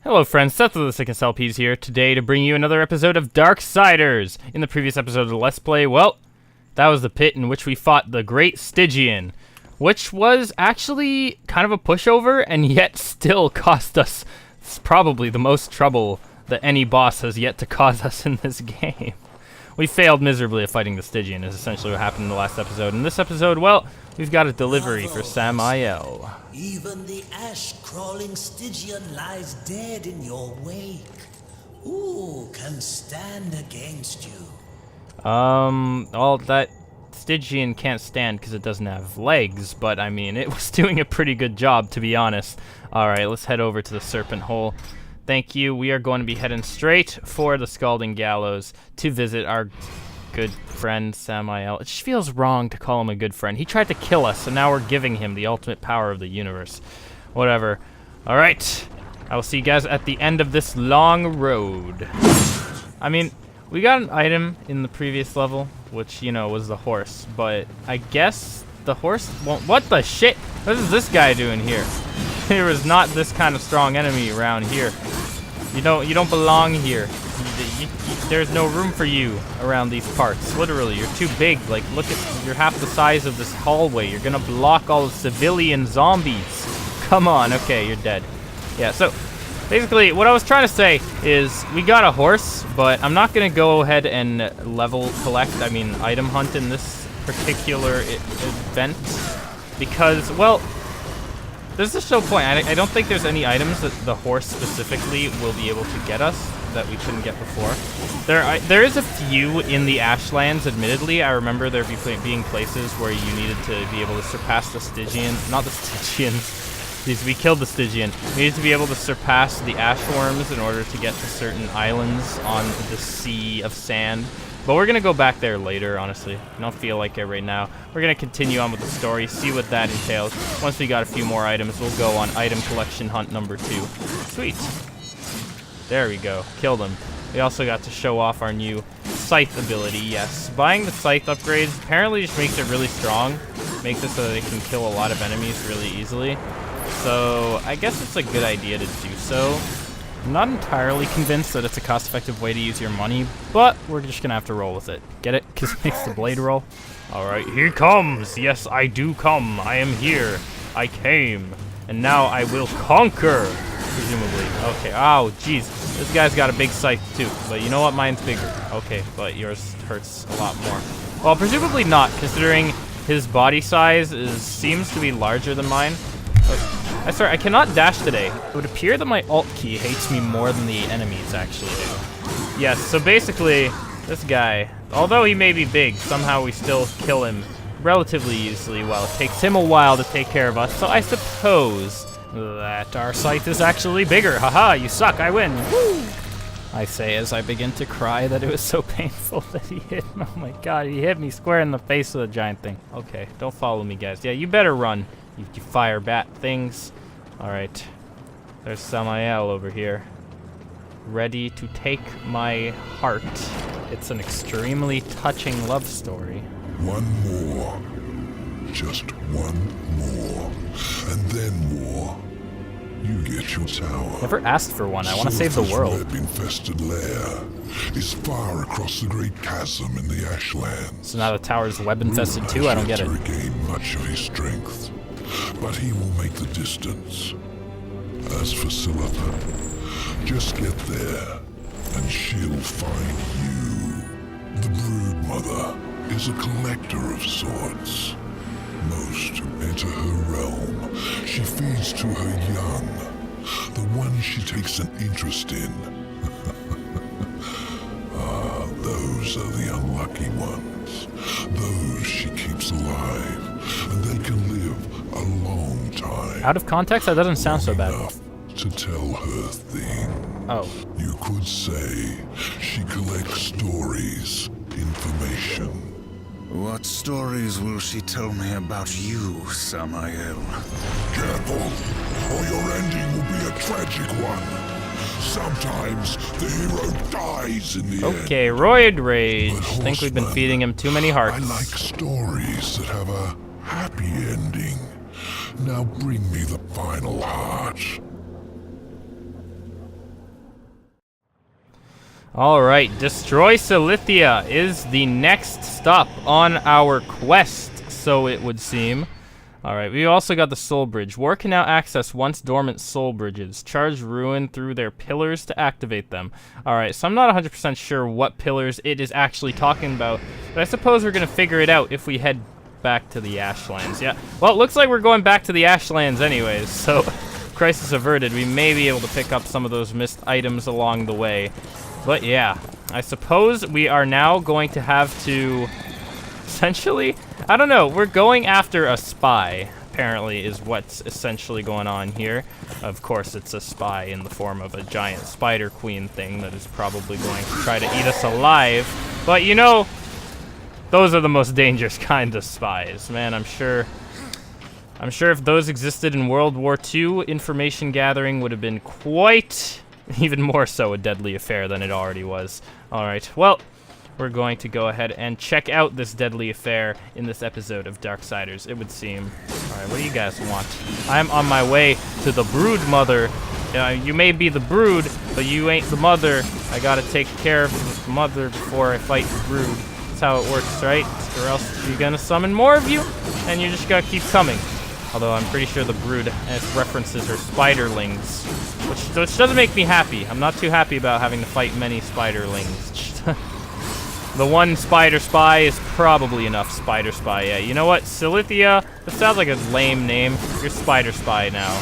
Hello friends, Seth of the Sickest LPs here, today to bring you another episode of Darksiders. In the previous episode of the Let's Play, well, that was the pit in which we fought the Great Stygian, which was actually kind of a pushover, and yet still cost us probably the most trouble that any boss has yet to cause us in this game. We failed miserably at fighting the Stygian, is essentially what happened in the last episode. In this episode, well, we've got a delivery for Samael. Even the ash-crawling Stygian lies dead in your wake. Who can stand against you? Well, that Stygian can't stand because it doesn't have legs, but I mean, it was doing a pretty good job, to be honest. Alright, let's head over to the Serpent Hole. Thank you. We are going to be heading straight for the Scalding Gallows to visit our good friend Samael. It just feels wrong to call him a good friend. He tried to kill us, so now we're giving him the ultimate power of the universe. Whatever. Alright. I will see you guys at the end of this long road. I mean, we got an item in the previous level, which, you know, was the horse. But I guess the horse won't... What the shit? What is this guy doing here? There is not this kind of strong enemy around here. You don't belong here. There's no room for you around these parts. Literally, you're too big. Like, look at, you're half the size of this hallway. You're gonna block all the civilian zombies. Come on, okay, you're dead. Yeah, so basically, what I was trying to say is we got a horse, but I'm not gonna go ahead and item hunt in this particular event because, well, there's just no point. I don't think there's any items that the horse specifically will be able to get us that we couldn't get before. There is a few in the Ashlands, admittedly. I remember there being places where you needed to be able to surpass the Stygian. Not the Stygians. We killed the Stygian. We needed to be able to surpass the Ashworms in order to get to certain islands on the sea of sand. But we're going to go back there later, honestly. I don't feel like it right now. We're going to continue on with the story, see what that entails. Once we got a few more items, we'll go on item collection hunt number 2. Sweet. There we go. Killed him. We also got to show off our new scythe ability, yes. Buying the scythe upgrades apparently just makes it really strong. Makes it so that it can kill a lot of enemies really easily. So I guess it's a good idea to do so. I'm not entirely convinced that it's a cost-effective way to use your money, but we're just gonna have to roll with it. Get it? Because it makes the blade roll. Alright, here comes! Yes, I do come. I am here. I came. And now I will conquer! Presumably. Okay, oh, jeez. This guy's got a big scythe, too. But you know what? Mine's bigger. Okay, but yours hurts a lot more. Well, presumably not, considering his body size seems to be larger than mine. I swear, I cannot dash today. It would appear that my alt key hates me more than the enemies actually do. Yes, so basically, this guy, although he may be big, somehow we still kill him relatively easily while it takes him a while to take care of us. So I suppose that our scythe is actually bigger. Haha, you suck, I win. Woo! I say as I begin to cry that it was so painful that he hit me. Oh my god, he hit me square in the face with a giant thing. Okay, don't follow me, guys. Yeah, you better run. You fire bat things. Alright. There's Samael over here. Ready to take my heart. It's an extremely touching love story. One more. Just one more. And then more. You get your tower. Never asked for one. I want to save the world. Web-infested lair is far across the great chasm in the Ashlands. So now the tower's web-infested too? I don't get it. To regain much of his strength, but he will make the distance. As for Silithia, just get there, and she'll find you. The Brood Mother is a collector of sorts. Most enter her realm. She feeds to her young, the one she takes an interest in. Those are the unlucky ones. Those she keeps alive, and they can live a long time. Out of context, that doesn't sound so bad. Enough to tell her thing. Oh. You could say she collects stories, information. What stories will she tell me about you, Samael? Careful, or your ending will be a tragic one. Sometimes the hero dies in the end. Okay, Roid-rage. Think we've been feeding him too many hearts. I like stories that have a happy ending. Now bring me the final heart. Alright, destroy Silithia is the next stop on our quest, so it would seem. Alright, we also got the soul bridge. War can now access once dormant soul bridges. Charge ruin through their pillars to activate them. Alright, so I'm not 100% sure what pillars it is actually talking about, but I suppose we're going to figure it out if we head back to the Ashlands. Yeah, well, it looks like we're going back to the Ashlands anyways, so crisis averted. We may be able to pick up some of those missed items along the way. But yeah, I suppose we are now going to have to, essentially, I don't know, we're going after a spy, apparently, is what's essentially going on here. Of course, it's a spy in the form of a giant spider queen thing that is probably going to try to eat us alive. But you know, those are the most dangerous kind of spies, man. I'm sure if those existed in World War II, information gathering would have been quite, even more so, a deadly affair than it already was. Alright, well, we're going to go ahead and check out this deadly affair in this episode of Darksiders, it would seem. Alright, what do you guys want? I'm on my way to the brood mother. You may be the brood, but you ain't the mother. I gotta take care of the mother before I fight the brood. That's how it works, right? Or else you're gonna summon more of you, and you just gotta keep coming. Although I'm pretty sure the brood references her spiderlings, which doesn't make me happy. I'm not too happy about having to fight many spiderlings. The one spider spy is probably enough spider spy. Yeah, you know what? Silithia, that sounds like a lame name. You're spider spy now.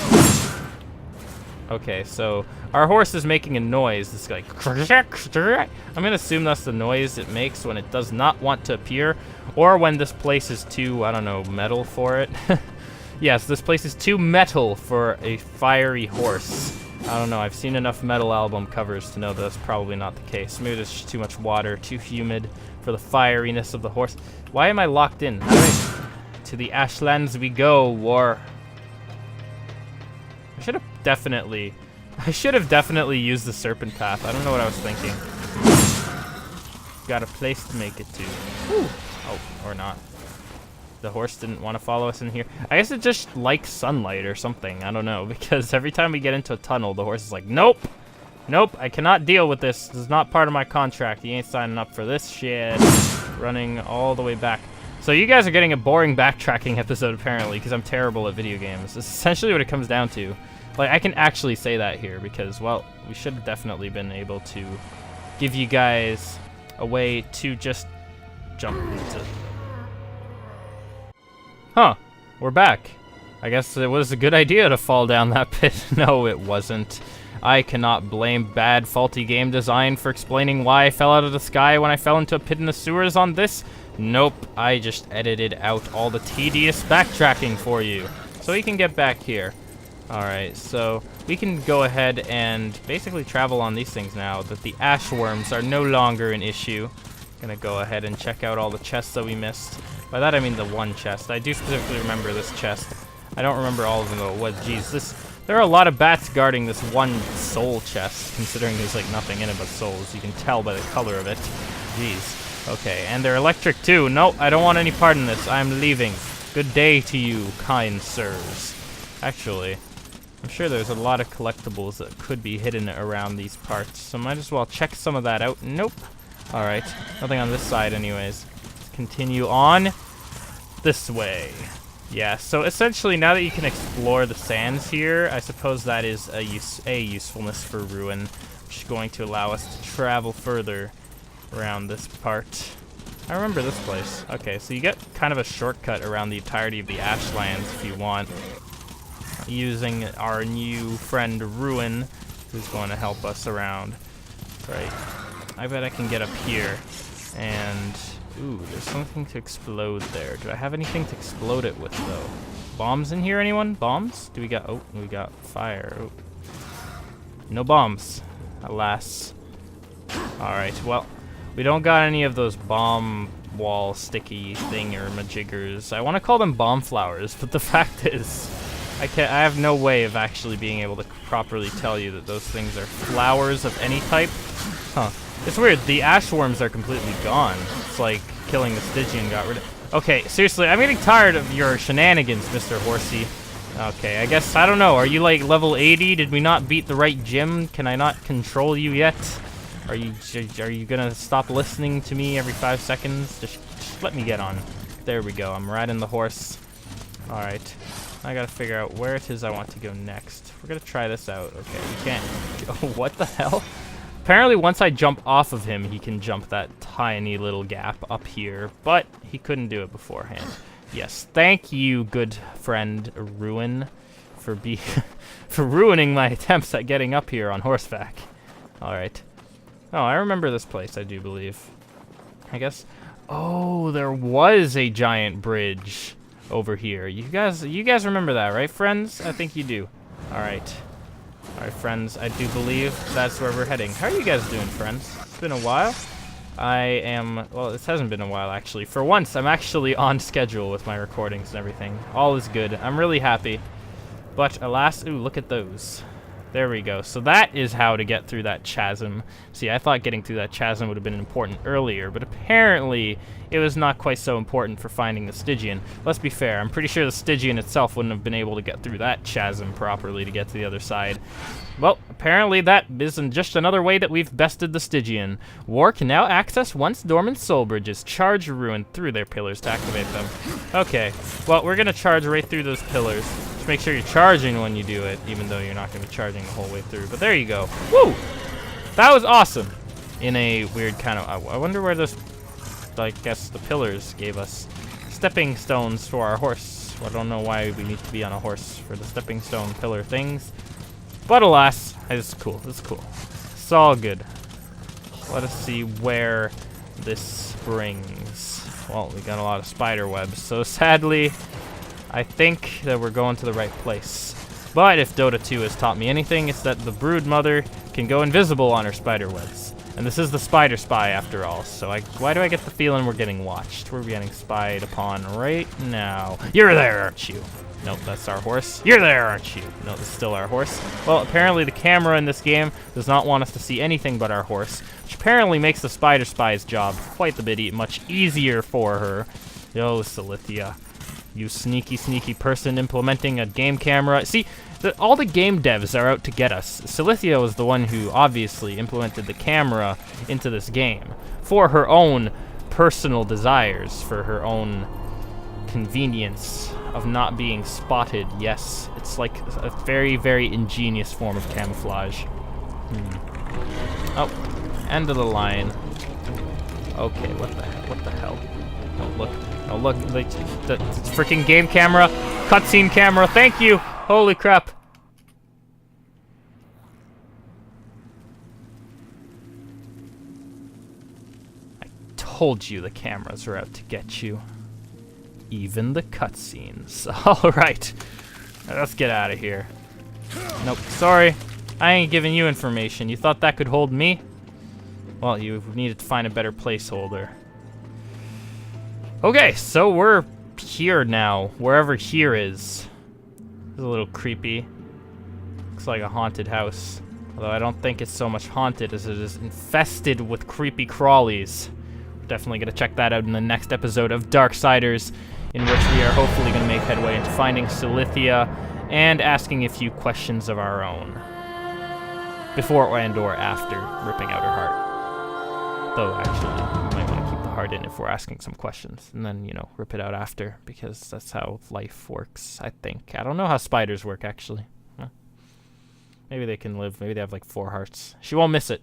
Okay, so our horse is making a noise. This like, I'm gonna assume that's the noise it makes when it does not want to appear, or when this place is too, I don't know, metal for it. Yes, this place is too metal for a fiery horse. I don't know, I've seen enough metal album covers to know that's probably not the case. Maybe there's just too much water, too humid for the fieriness of the horse. Why am I locked in? Alright, to the Ashlands we go, war. I should have definitely used the serpent path. I don't know what I was thinking. Got a place to make it to. Whew. Oh, or not. The horse didn't want to follow us in here. I guess it just likes sunlight or something. I don't know, because every time we get into a tunnel, the horse is like, nope. Nope, I cannot deal with this. This is not part of my contract. You ain't signing up for this shit. Running all the way back. So you guys are getting a boring backtracking episode, apparently, because I'm terrible at video games. It's essentially what it comes down to. Like, I can actually say that here, because, well, we should have definitely been able to give you guys a way to just jump into... Huh, we're back. I guess it was a good idea to fall down that pit. No, it wasn't. I cannot blame bad, faulty game design for explaining why I fell out of the sky when I fell into a pit in the sewers on this. Nope, I just edited out all the tedious backtracking for you, so we can get back here. Alright, so we can go ahead and basically travel on these things now that the ash worms are no longer an issue. Gonna go ahead and check out all the chests that we missed. By that I mean the one chest. I do specifically remember this chest. I don't remember all of them though. What, geez, there are a lot of bats guarding this one soul chest, considering there's like nothing in it but souls. You can tell by the color of it. Jeez. Okay, and they're electric too. No, I don't want any part in this. I'm leaving. Good day to you, kind sirs. Actually, I'm sure there's a lot of collectibles that could be hidden around these parts, so might as well check some of that out. Nope. Alright, nothing on this side anyways. Let's continue on this way. Yeah, so essentially now that you can explore the sands here, I suppose that is a usefulness for Ruin, which is going to allow us to travel further around this part. I remember this place. Okay, so you get kind of a shortcut around the entirety of the Ashlands if you want, using our new friend Ruin, who's going to help us around. Right. I bet I can get up here, and ooh, there's something to explode there. Do I have anything to explode it with though? Bombs in here, anyone? Bombs? Do we got? Oh, we got fire. Oh. No bombs, alas. All right, well, we don't got any of those bomb wall sticky thingy-majiggers. I want to call them bomb flowers, but the fact is, I have no way of actually being able to properly tell you that those things are flowers of any type. Huh. It's weird, the ash worms are completely gone. It's like killing the Stygian got rid of... Okay, seriously, I'm getting tired of your shenanigans, Mr. Horsey. Okay, I guess, I don't know, are you like level 80? Did we not beat the right gym? Can I not control you yet? Are you gonna stop listening to me every 5 seconds? Just let me get on. There we go. I'm riding the horse. All right. I gotta figure out where it is I want to go next. We're gonna try this out. Okay, we can't. Oh, what the hell? Apparently, once I jump off of him, he can jump that tiny little gap up here, but he couldn't do it beforehand. Yes, thank you, good friend Ruin, for for ruining my attempts at getting up here on horseback. All right. Oh, I remember this place, I do believe. I guess. Oh, there was a giant bridge over here. You guys remember that, right, friends? I think you do. All right. All right, friends. I do believe that's where we're heading. How are you guys doing, friends? It's been a while. Well, this hasn't been a while, actually. For once, I'm actually on schedule with my recordings and everything. All is good. I'm really happy. But alas, ooh, look at those. There we go. So that is how to get through that chasm. See, I thought getting through that chasm would have been important earlier, but apparently it was not quite so important for finding the Stygian. Let's be fair, I'm pretty sure the Stygian itself wouldn't have been able to get through that chasm properly to get to the other side. Well, apparently that isn't just another way that we've bested the Stygian. War can now access once dormant soul bridges. Charge ruin through their pillars to activate them. Okay, well, we're gonna charge right through those pillars. Just make sure you're charging when you do it, even though you're not gonna be charging the whole way through. But there you go. Woo! That was awesome! In a weird kind of... I wonder where this... I guess the pillars gave us stepping stones for our horse. Well, I don't know why we need to be on a horse for the stepping stone pillar things. But alas, it's cool. It's cool. It's all good. Let us see where this brings. Well, we got a lot of spider webs, so sadly, I think that we're going to the right place. But if Dota 2 has taught me anything, it's that the brood mother can go invisible on her spider webs. And this is the spider spy after all, so why do I get the feeling we're getting watched? We're getting spied upon right now. You're there, aren't you? Nope, that's our horse. You're there, aren't you? No, this is still our horse. Well, apparently the camera in this game does not want us to see anything but our horse, which apparently makes the spider spy's job quite a bit much easier for her. Yo, Silithia. You sneaky, sneaky person implementing a game camera. See, all the game devs are out to get us. Silithia was the one who obviously implemented the camera into this game for her own personal desires, for her own convenience of not being spotted. Yes, it's like a very, very ingenious form of camouflage. Oh, end of the line. Okay, what the hell? Oh, look, the freaking game camera, cutscene camera, thank you! Holy crap. I told you the cameras are out to get you. Even the cutscenes. Alright, let's get out of here. Nope, sorry, I ain't giving you information. You thought that could hold me? Well, you needed to find a better placeholder. Okay, so we're here now, wherever here is. It's a little creepy. Looks like a haunted house. Although I don't think it's so much haunted as it is infested with creepy crawlies. We're definitely going to check that out in the next episode of Darksiders, in which we are hopefully going to make headway into finding Silithia and asking a few questions of our own. Before and or after ripping out her heart. Though, actually, we might want to keep the heart in if we're asking some questions. And then, you know, rip it out after, because that's how life works, I think. I don't know how spiders work, actually. Huh. Maybe they can live. Maybe they have, like, 4 hearts. She won't miss it.